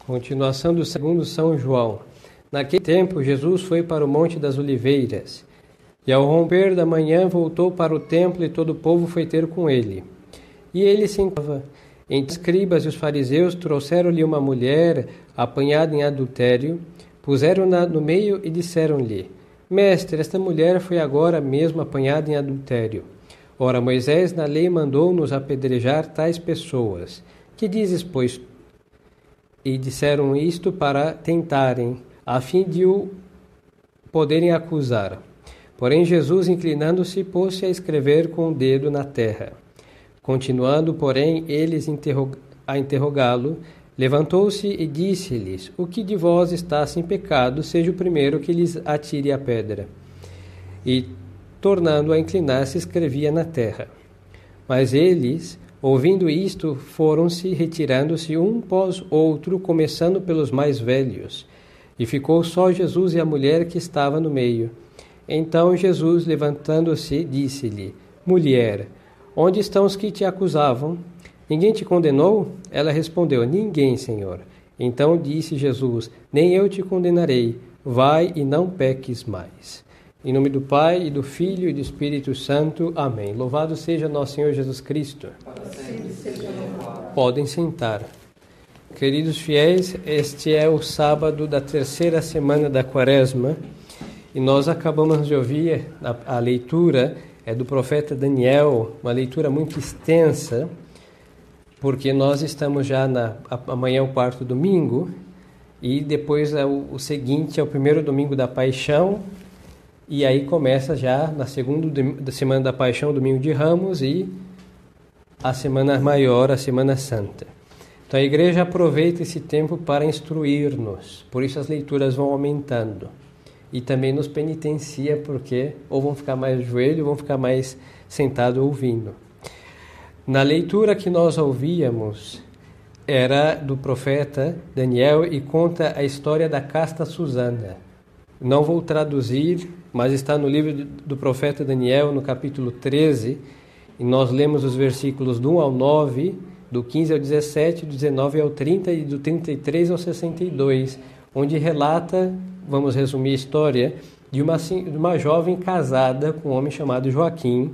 Continuação do segundo São João. Naquele tempo, Jesus foi para o Monte das Oliveiras, e ao romper da manhã voltou para o templo, e todo o povo foi ter com ele. E ele se encontrava entre os escribas e os fariseus, trouxeram-lhe uma mulher apanhada em adultério, puseram-na no meio e disseram-lhe: Mestre, esta mulher foi agora mesmo apanhada em adultério. Ora, Moisés na lei mandou-nos apedrejar tais pessoas. Que dizes, pois? E disseram isto para tentarem, a fim de o poderem acusar. Porém, Jesus, inclinando-se, pôs-se a escrever com o dedo na terra. Continuando, porém, eles a interrogá-lo, levantou-se e disse-lhes: O que de vós está sem pecado, seja o primeiro que lhes atire a pedra. E, tornando a inclinar-se, escrevia na terra. Mas eles, ouvindo isto, foram-se retirando-se um após outro, começando pelos mais velhos. E ficou só Jesus e a mulher que estava no meio. Então Jesus, levantando-se, disse-lhe: Mulher, onde estão os que te acusavam? Ninguém te condenou? Ela respondeu: Ninguém, Senhor. Então disse Jesus: Nem eu te condenarei. Vai e não peques mais. Em nome do Pai, e do Filho, e do Espírito Santo. Amém. Louvado seja nosso Senhor Jesus Cristo. Para sempre seja louvado. Podem sentar. Queridos fiéis, este é o sábado da terceira semana da Quaresma, e nós acabamos de ouvir a leitura do profeta Daniel, uma leitura muito extensa, porque nós estamos já amanhã é o quarto domingo, e depois o seguinte é o primeiro domingo da Paixão, e aí começa já na segunda semana da Paixão, domingo de Ramos, e a semana maior, a Semana Santa. Então a igreja aproveita esse tempo para instruir-nos, por isso as leituras vão aumentando. E também nos penitencia, porque ou vão ficar mais de joelho, ou vão ficar mais sentado ouvindo. Na leitura que nós ouvíamos, era do profeta Daniel e conta a história da casta Susana. Não vou traduzir, mas está no livro do profeta Daniel, no capítulo 13, e nós lemos os versículos do 1 ao 9, do 15 ao 17, do 19 ao 30 e do 33 ao 62, onde relata, vamos resumir a história, de uma jovem casada com um homem chamado Joaquim.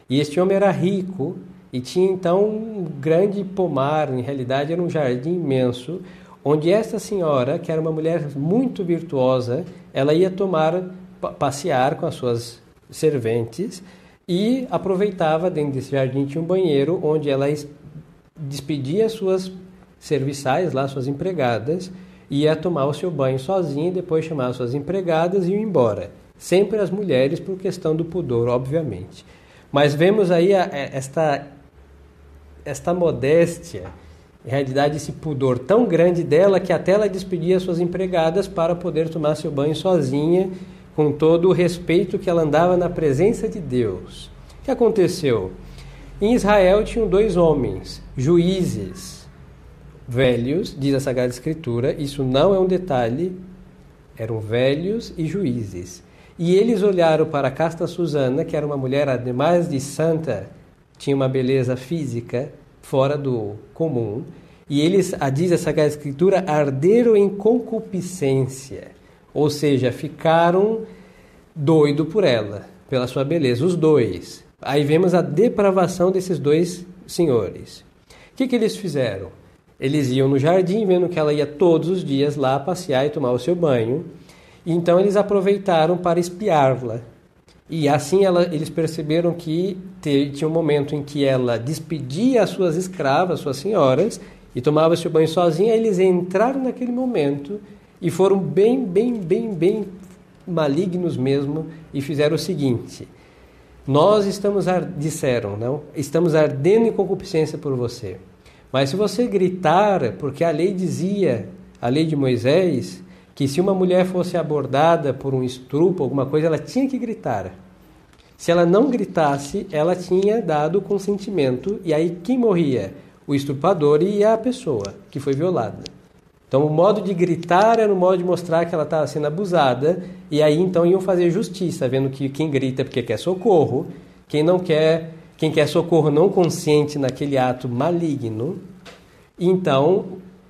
E este homem era rico e tinha então um grande pomar, em realidade era um jardim imenso, onde esta senhora, que era uma mulher muito virtuosa, ela ia passear com as suas serventes e aproveitava, dentro desse jardim tinha um banheiro, onde ela despedia suas serviçais, lá, suas empregadas, ia tomar o seu banho sozinha e depois chamar suas empregadas e ir embora. Sempre as mulheres, por questão do pudor, obviamente. Mas vemos aí esta modéstia, em realidade esse pudor tão grande dela, que até ela despedia suas empregadas para poder tomar seu banho sozinha, com todo o respeito que ela andava na presença de Deus. O que aconteceu? Em Israel tinham 2 homens, juízes, velhos, diz a Sagrada Escritura, isso não é um detalhe, eram velhos e juízes. E eles olharam para a casta Susana, que era uma mulher, ademais de santa, tinha uma beleza física fora do comum, e eles, diz a Sagrada Escritura, arderam em concupiscência, ou seja, ficaram doidos por ela, pela sua beleza, os 2. Aí vemos a depravação desses 2 senhores. O que eles fizeram? Eles iam no jardim, vendo que ela ia todos os dias lá passear e tomar o seu banho. E então eles aproveitaram para espiá-la. E assim eles perceberam que tinha um momento em que ela despedia as suas escravas, suas senhoras, e tomava seu banho sozinha. Eles entraram naquele momento e foram bem malignos mesmo e fizeram o seguinte: nós estamos ardendo em concupiscência por você. Mas se você gritar, porque a lei dizia, a lei de Moisés, que se uma mulher fosse abordada por um estupro, alguma coisa, ela tinha que gritar. Se ela não gritasse, ela tinha dado consentimento, e aí quem morria? O estuprador e a pessoa que foi violada. Então o modo de gritar era o modo de mostrar que ela estava sendo abusada, e aí então iam fazer justiça, vendo que quem grita porque quer socorro, quem quer socorro não consciente naquele ato maligno, então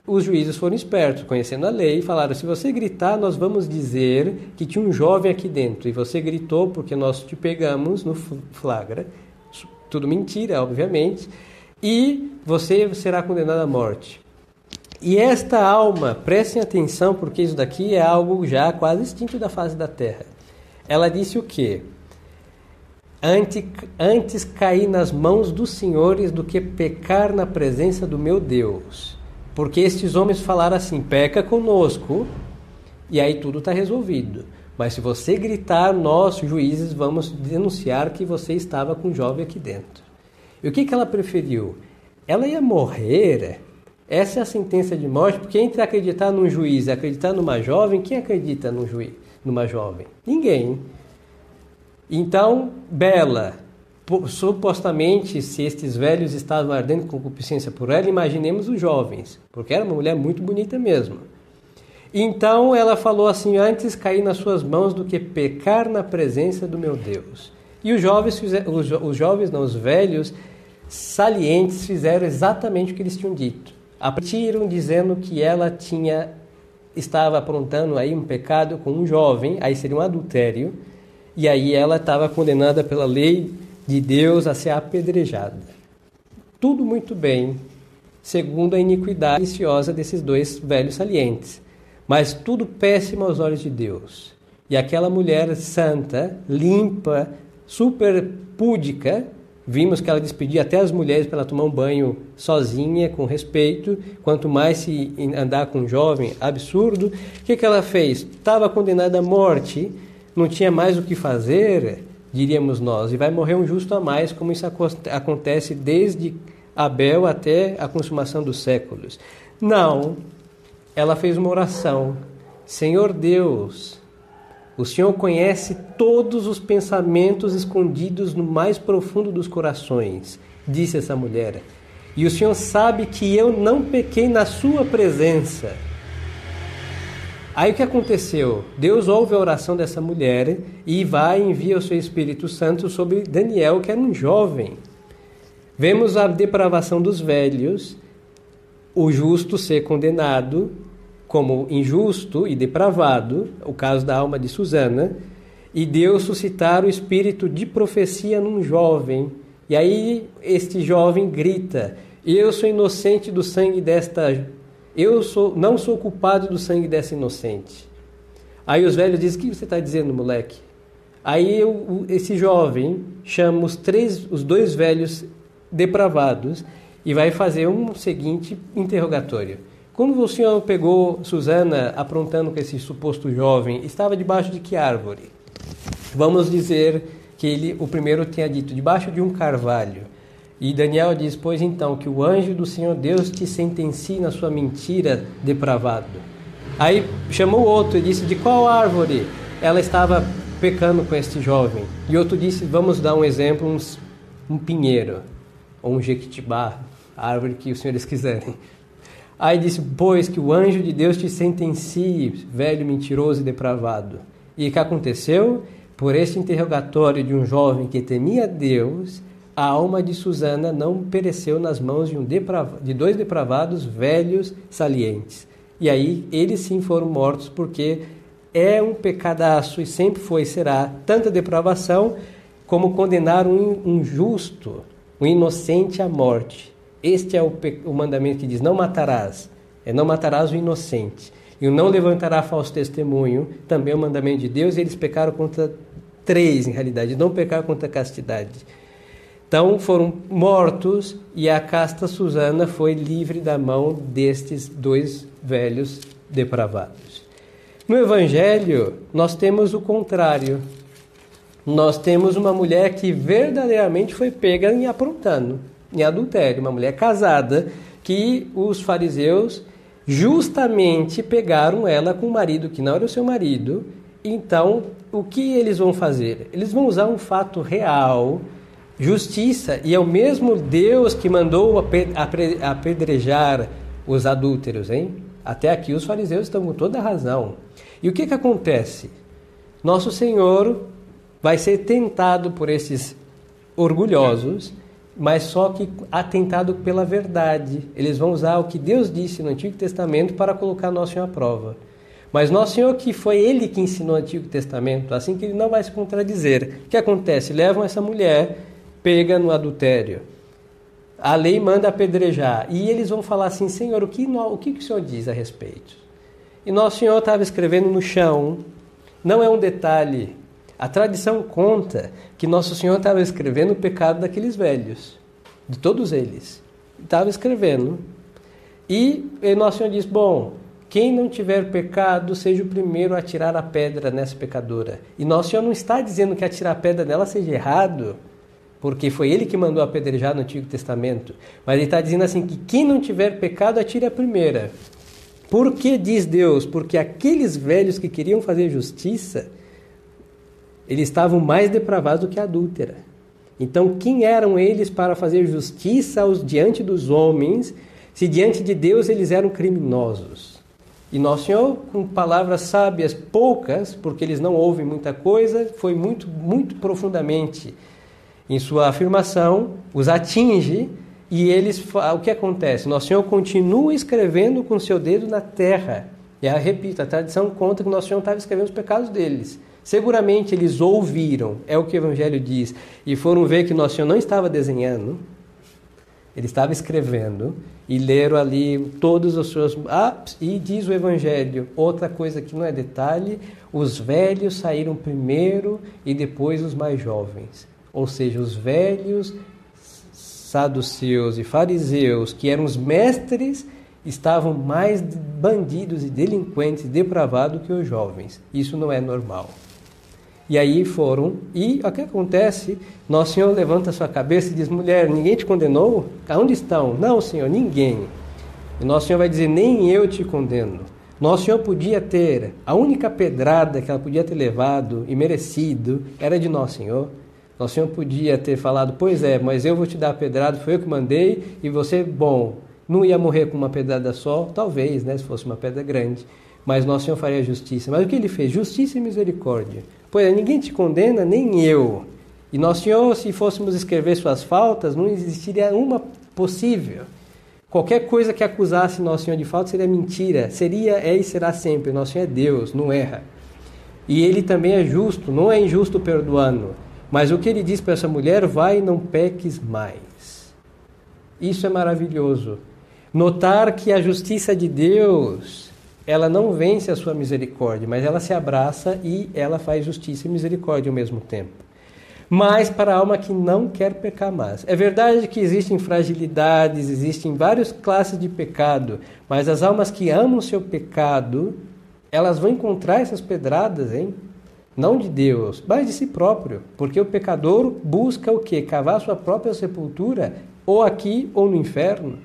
os juízes foram espertos, conhecendo a lei, e falaram: se você gritar, nós vamos dizer que tinha um jovem aqui dentro, e você gritou porque nós te pegamos no flagra. Tudo mentira, obviamente, e você será condenado à morte. E esta alma, prestem atenção, porque isso daqui é algo já quase extinto da face da terra. Ela disse o quê? Antes cair nas mãos dos senhores do que pecar na presença do meu Deus. Porque estes homens falaram assim: peca conosco, e aí tudo está resolvido. Mas se você gritar, nós, juízes, vamos denunciar que você estava com um jovem aqui dentro. E o que ela preferiu? Ela ia morrer. Essa é a sentença de morte, porque entre acreditar num juiz e acreditar numa jovem, quem acredita numa jovem? Ninguém. Então, Bela, supostamente, se estes velhos estavam ardendo com concupiscência por ela, imaginemos os jovens, porque era uma mulher muito bonita mesmo. Então ela falou assim: antes cair nas suas mãos do que pecar na presença do meu Deus. E os velhos salientes fizeram exatamente o que eles tinham dito. Partiram dizendo que ela estava aprontando aí um pecado com um jovem, aí seria um adultério, e aí ela estava condenada pela lei de Deus a ser apedrejada. Tudo muito bem, segundo a iniquidade viciosa desses dois velhos salientes. Mas tudo péssimo aos olhos de Deus. E aquela mulher santa, limpa, super púdica, vimos que ela despedia até as mulheres para ela tomar um banho sozinha, com respeito, quanto mais se andar com um jovem, absurdo. O que ela fez? Estava condenada à morte, não tinha mais o que fazer, diríamos nós, e vai morrer um justo a mais, como isso acontece desde Abel até a consumação dos séculos. Não. Ela fez uma oração: Senhor Deus, o Senhor conhece todos os pensamentos escondidos no mais profundo dos corações, disse essa mulher, e o Senhor sabe que eu não pequei na sua presença. Aí o que aconteceu? Deus ouve a oração dessa mulher e vai e envia o seu Espírito Santo sobre Daniel, que era um jovem. Vemos a depravação dos velhos, o justo ser condenado como injusto e depravado, o caso da alma de Susana, e Deus suscitar o espírito de profecia num jovem. E aí este jovem grita: eu sou inocente do sangue não sou culpado do sangue dessa inocente. Aí os velhos dizem: o que você está dizendo, moleque? Aí esse jovem chama os dois velhos depravados e vai fazer um seguinte interrogatório: quando o senhor pegou Susana aprontando com esse suposto jovem, estava debaixo de que árvore? Vamos dizer que o primeiro tinha dito: debaixo de um carvalho. E Daniel diz: pois então, que o anjo do Senhor Deus te sentencie na sua mentira, depravado. Aí chamou outro e disse: de qual árvore ela estava pecando com este jovem? E outro disse: vamos dar um exemplo, um pinheiro, ou um jequitibá, a árvore que os senhores quiserem. Aí disse: pois que o anjo de Deus te sentencie, velho mentiroso e depravado. E o que aconteceu? Por este interrogatório de um jovem que temia Deus, a alma de Susana não pereceu nas mãos de dois depravados velhos salientes. E aí eles sim foram mortos, porque é um pecadaço, e sempre foi e será, tanta depravação como condenar um justo, um inocente à morte. Este é o mandamento que diz: não matarás. Não matarás o inocente. E o não levantará falso testemunho, também é o mandamento de Deus, e eles pecaram contra 3, em realidade, não pecaram contra a castidade. Então foram mortos, e a casta Susana foi livre da mão destes dois velhos depravados. No Evangelho, nós temos o contrário. Nós temos uma mulher que verdadeiramente foi pega em aprontando, em adultério, uma mulher casada, que os fariseus justamente pegaram ela com um marido que não era o seu marido. Então, o que eles vão fazer? Eles vão usar um fato real, justiça, e é o mesmo Deus que mandou apedrejar os adúlteros, hein? Até aqui os fariseus estão com toda a razão. E o que acontece? Nosso Senhor vai ser tentado por esses orgulhosos, mas só que atentado pela verdade. Eles vão usar o que Deus disse no Antigo Testamento para colocar Nosso Senhor à prova. Mas Nosso Senhor, que foi Ele que ensinou o Antigo Testamento, assim que Ele não vai se contradizer. O que acontece? Levam essa mulher, pega no adultério. A lei manda apedrejar. E eles vão falar assim, Senhor, o que o Senhor diz a respeito? E Nosso Senhor estava escrevendo no chão. Não é um detalhe. A tradição conta que Nosso Senhor estava escrevendo o pecado daqueles velhos. De todos eles. Estava escrevendo. E Nosso Senhor diz, bom, quem não tiver pecado, seja o primeiro a tirar a pedra nessa pecadora. E Nosso Senhor não está dizendo que atirar a pedra nela seja errado, porque foi Ele que mandou apedrejar no Antigo Testamento. Mas Ele está dizendo assim, que quem não tiver pecado, atire a primeira. Por que diz Deus? Porque aqueles velhos que queriam fazer justiça, eles estavam mais depravados do que a adúltera. Então, quem eram eles para fazer justiça diante dos homens, se diante de Deus eles eram criminosos? E Nosso Senhor, com palavras sábias poucas, porque eles não ouvem muita coisa, foi muito, muito profundamente em sua afirmação, os atinge, e eles, o que acontece? Nosso Senhor continua escrevendo com seu dedo na terra. E repito, a tradição conta que Nosso Senhor estava escrevendo os pecados deles. Seguramente eles ouviram, é o que o Evangelho diz, e foram ver que Nosso Senhor não estava desenhando, ele estava escrevendo, e leram ali todos os seus... e diz o Evangelho, outra coisa que não é detalhe, os velhos saíram primeiro e depois os mais jovens. Ou seja, os velhos, saduceus e fariseus, que eram os mestres, estavam mais bandidos e delinquentes, depravados que os jovens. Isso não é normal. E aí foram, e o que acontece? Nosso Senhor levanta a sua cabeça e diz, mulher, ninguém te condenou? Aonde estão? Não, Senhor, ninguém. E Nosso Senhor vai dizer, nem eu te condeno. Nosso Senhor podia ter, a única pedrada que ela podia ter levado e merecido, era de Nosso Senhor. Nosso Senhor podia ter falado, pois é, mas eu vou te dar a pedrada, foi eu que mandei, e você, bom, não ia morrer com uma pedrada só, talvez, né, se fosse uma pedra grande, mas Nosso Senhor faria justiça. Mas o que Ele fez? Justiça e misericórdia. Pois é, ninguém te condena, nem eu. E Nosso Senhor, se fôssemos escrever suas faltas, não existiria uma possível. Qualquer coisa que acusasse Nosso Senhor de falta seria mentira. Seria, é e será sempre. Nosso Senhor é Deus, não erra. E Ele também é justo, não é injusto perdoando. Mas o que Ele diz para essa mulher, vai e não peques mais. Isso é maravilhoso. Notar que a justiça de Deus, ela não vence a sua misericórdia, mas ela se abraça e ela faz justiça e misericórdia ao mesmo tempo. Mas para a alma que não quer pecar mais. É verdade que existem fragilidades, existem várias classes de pecado, mas as almas que amam o seu pecado, elas vão encontrar essas pedradas, hein? Não de Deus, mas de si próprio. Porque o pecador busca o quê? Cavar sua própria sepultura, ou aqui ou no inferno.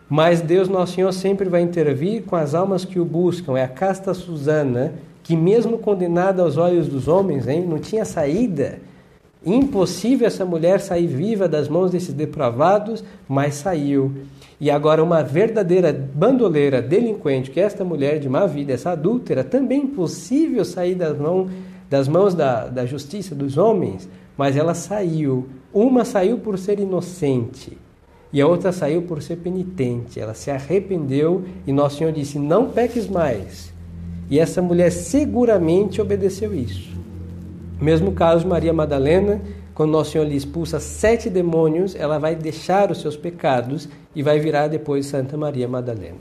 Mas Deus, Nosso Senhor, sempre vai intervir com as almas que o buscam. É a casta Susana, que mesmo condenada aos olhos dos homens, hein, não tinha saída. Impossível essa mulher sair viva das mãos desses depravados, mas saiu. E agora uma verdadeira bandoleira, delinquente, que é esta mulher de má vida, essa adúltera, também impossível sair das mãos da justiça dos homens, mas ela saiu. Uma saiu por ser inocente e a outra saiu por ser penitente. Ela se arrependeu e Nosso Senhor disse, não peques mais. E essa mulher seguramente obedeceu isso. Mesmo caso de Maria Madalena, quando Nosso Senhor lhe expulsa 7 demônios, ela vai deixar os seus pecados e vai virar depois Santa Maria Madalena.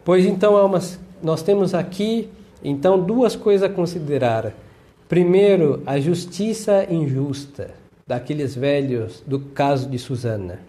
Pois então, almas, nós temos aqui então 2 coisas a considerar. Primeiro, a justiça injusta daqueles velhos do caso de Susana.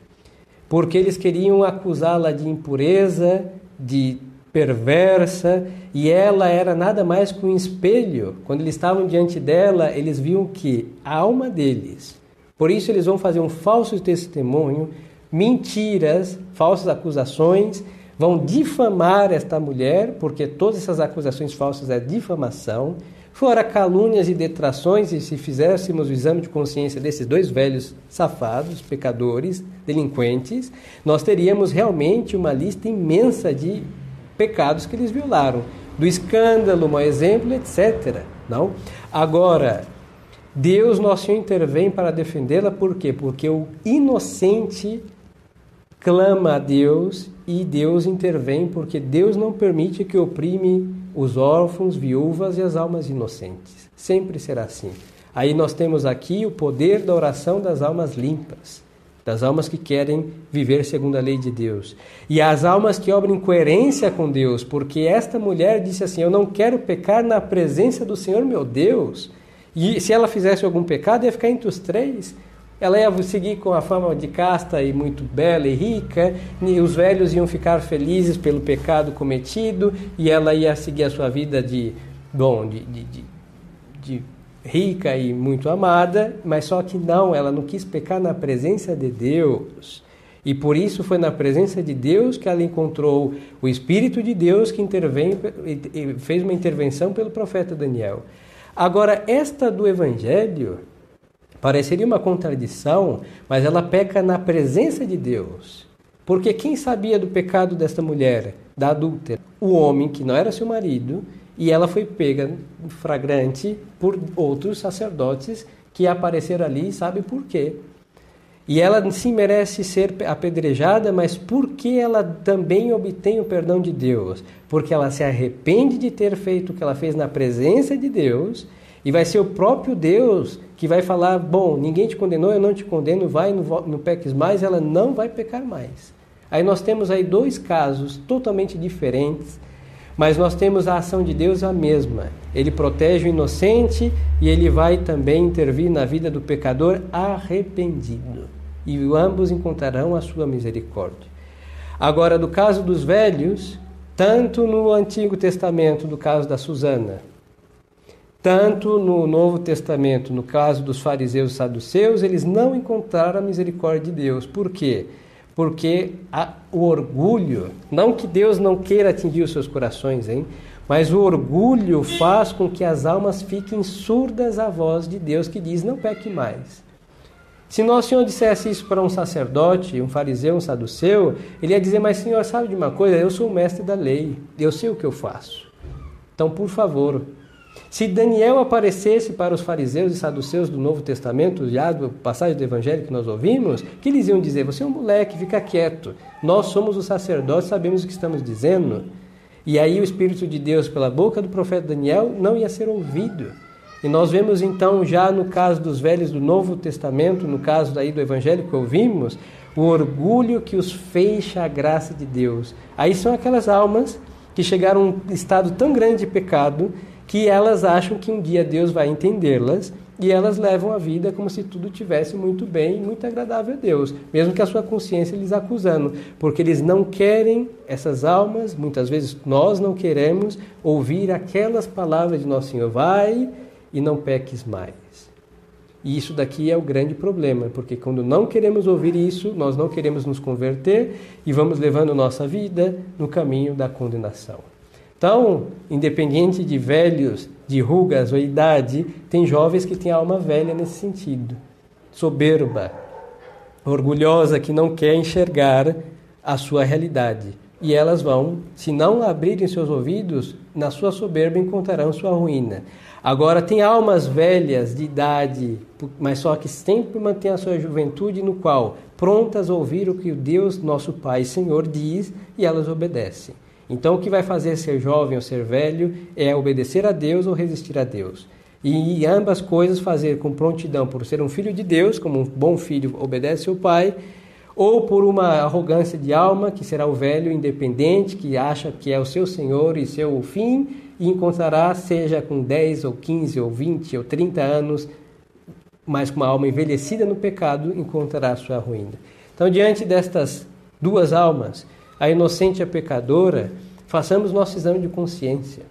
Porque eles queriam acusá-la de impureza, de perversa, e ela era nada mais que um espelho. Quando eles estavam diante dela, eles viam que a alma deles. Por isso eles vão fazer um falso testemunho, mentiras, falsas acusações, vão difamar esta mulher, porque todas essas acusações falsas é difamação, fora calúnias e detrações, e se fizéssemos o exame de consciência desses 2 velhos safados, pecadores, delinquentes, nós teríamos realmente uma lista imensa de pecados que eles violaram, do escândalo, mau exemplo, etc. Não? Agora, Deus, nosso Senhor, intervém para defendê-la. Por quê? Porque o inocente clama a Deus e Deus intervém, porque Deus não permite que oprime os órfãos, viúvas e as almas inocentes. Sempre será assim. Aí nós temos aqui o poder da oração das almas limpas, das almas que querem viver segundo a lei de Deus. E as almas que obram em coerência com Deus, porque esta mulher disse assim: eu não quero pecar na presença do Senhor meu Deus. E se ela fizesse algum pecado, ia ficar entre os três. Ela ia seguir com a fama de casta e muito bela e rica, e os velhos iam ficar felizes pelo pecado cometido, e ela ia seguir a sua vida de rica e muito amada, mas só que não, ela não quis pecar na presença de Deus. E por isso foi na presença de Deus que ela encontrou o Espírito de Deus que fez uma intervenção pelo profeta Daniel. Agora, esta do Evangelho pareceria uma contradição, mas ela peca na presença de Deus. Porque quem sabia do pecado desta mulher, da adúltera? O homem que não era seu marido, e ela foi pega em flagrante por outros sacerdotes que apareceram ali, sabe por quê? E ela sim merece ser apedrejada, mas por que ela também obtém o perdão de Deus? Porque ela se arrepende de ter feito o que ela fez na presença de Deus, e vai ser o próprio Deus que vai falar: bom, ninguém te condenou, eu não te condeno, vai, não peques mais. Ela não vai pecar mais. Aí nós temos aí dois casos totalmente diferentes, mas nós temos a ação de Deus a mesma. Ele protege o inocente e ele vai também intervir na vida do pecador arrependido. E ambos encontrarão a sua misericórdia. Agora, do caso dos velhos, tanto no Antigo Testamento, do caso da Susana, tanto no Novo Testamento, no caso dos fariseus e saduceus, eles não encontraram a misericórdia de Deus. Por quê? Porque o orgulho, não que Deus não queira atingir os seus corações, mas o orgulho faz com que as almas fiquem surdas à voz de Deus que diz: não peque mais. Se Nosso Senhor dissesse isso para um sacerdote, um fariseu, um saduceu, ele ia dizer: mas Senhor, sabe de uma coisa? Eu sou o mestre da lei, eu sei o que eu faço. Então, por favor, se Daniel aparecesse para os fariseus e saduceus do Novo Testamento, já do passagem do Evangelho que nós ouvimos, que eles iam dizer: você é um moleque, fica quieto. Nós somos os sacerdotes, sabemos o que estamos dizendo. E aí o Espírito de Deus, pela boca do profeta Daniel, não ia ser ouvido. E nós vemos então, já no caso dos velhos do Novo Testamento, no caso daí do Evangelho que ouvimos, o orgulho que os fecha à graça de Deus. Aí são aquelas almas que chegaram a um estado tão grande de pecado que elas acham que um dia Deus vai entendê-las, e elas levam a vida como se tudo tivesse muito bem e muito agradável a Deus, mesmo que a sua consciência lhes acusando, porque eles não querem, essas almas, muitas vezes nós não queremos ouvir aquelas palavras de Nosso Senhor: vai e não peques mais. E isso daqui é o grande problema, porque quando não queremos ouvir isso, nós não queremos nos converter e vamos levando nossa vida no caminho da condenação. Então, independente de velhos, de rugas ou idade, tem jovens que têm alma velha nesse sentido. Soberba, orgulhosa, que não quer enxergar a sua realidade. E elas vão, se não abrirem seus ouvidos, na sua soberba encontrarão sua ruína. Agora, tem almas velhas de idade, mas só que sempre mantêm a sua juventude, no qual, prontas a ouvir o que o Deus, nosso Pai e Senhor, diz, e elas obedecem. Então, o que vai fazer ser jovem ou ser velho é obedecer a Deus ou resistir a Deus. E ambas coisas fazer com prontidão, por ser um filho de Deus, como um bom filho obedece ao pai, ou por uma arrogância de alma, que será o velho independente, que acha que é o seu Senhor e seu fim, e encontrará, seja com 10 ou 15 ou 20 ou 30 anos, mas com uma alma envelhecida no pecado, encontrará a sua ruína. Então, diante destas duas almas, a inocente e a pecadora, façamos nosso exame de consciência.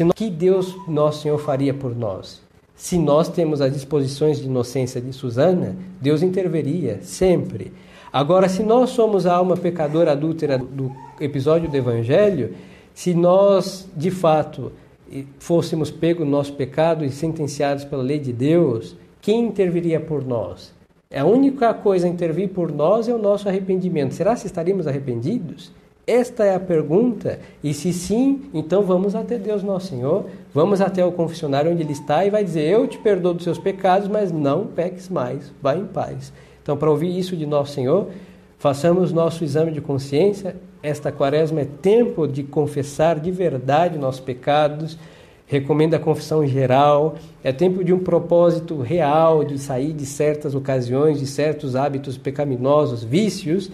O que Deus, nosso Senhor, faria por nós? Se nós temos as disposições de inocência de Susana, Deus interveria, sempre. Agora, se nós somos a alma pecadora adúltera do episódio do Evangelho, se nós, de fato, fôssemos pegos no nosso pecado e sentenciados pela lei de Deus, quem interviria por nós? A única coisa a intervir por nós é o nosso arrependimento. Será que estaríamos arrependidos? Esta é a pergunta, e se sim, então vamos até Deus Nosso Senhor, vamos até o confessionário onde Ele está e vai dizer, eu te perdoo dos seus pecados, mas não peques mais, vá em paz. Então, para ouvir isso de Nosso Senhor, façamos nosso exame de consciência. Esta quaresma é tempo de confessar de verdade nossos pecados, recomenda a confissão geral, é tempo de um propósito real, de sair de certas ocasiões, de certos hábitos pecaminosos, vícios,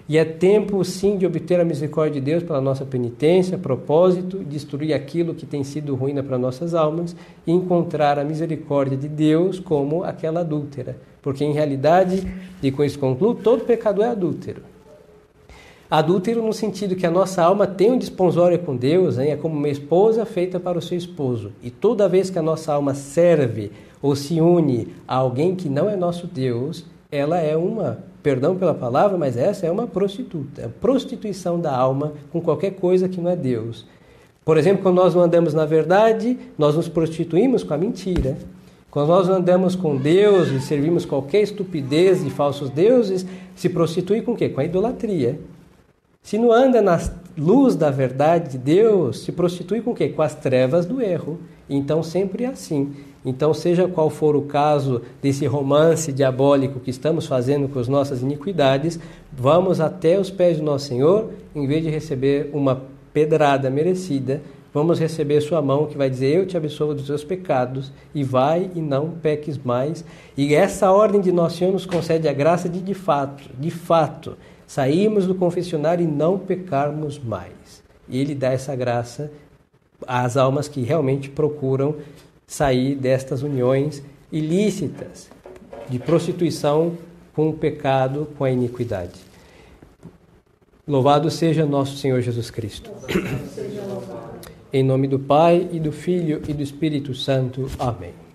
e é tempo, sim, de obter a misericórdia de Deus pela nossa penitência, propósito, destruir aquilo que tem sido ruína para nossas almas e encontrar a misericórdia de Deus como aquela adúltera. Porque, em realidade, e com isso concluo, todo pecador é adúltero. Adúltero no sentido que a nossa alma tem um desponsório com Deus, hein? É como uma esposa feita para o seu esposo. E toda vez que a nossa alma serve ou se une a alguém que não é nosso Deus, ela é perdão pela palavra, mas essa é uma prostituta. É a prostituição da alma com qualquer coisa que não é Deus. Por exemplo, quando nós não andamos na verdade, nós nos prostituímos com a mentira. Quando nós não andamos com Deus e servimos qualquer estupidez de falsos deuses, se prostitui com o quê? Com a idolatria. Se não anda na luz da verdade de Deus, se prostitui com o quê? Com as trevas do erro. Então sempre é assim. Então, seja qual for o caso desse romance diabólico que estamos fazendo com as nossas iniquidades, vamos até os pés do nosso Senhor, em vez de receber uma pedrada merecida, vamos receber sua mão que vai dizer, eu te absolvo dos teus pecados, e vai e não peques mais. E essa ordem de Nosso Senhor nos concede a graça de fato, sairmos do confessionário e não pecarmos mais. E Ele dá essa graça às almas que realmente procuram sair destas uniões ilícitas de prostituição com o pecado, com a iniquidade. Louvado seja nosso Senhor Jesus Cristo. Em nome do Pai, e do Filho, e do Espírito Santo. Amém.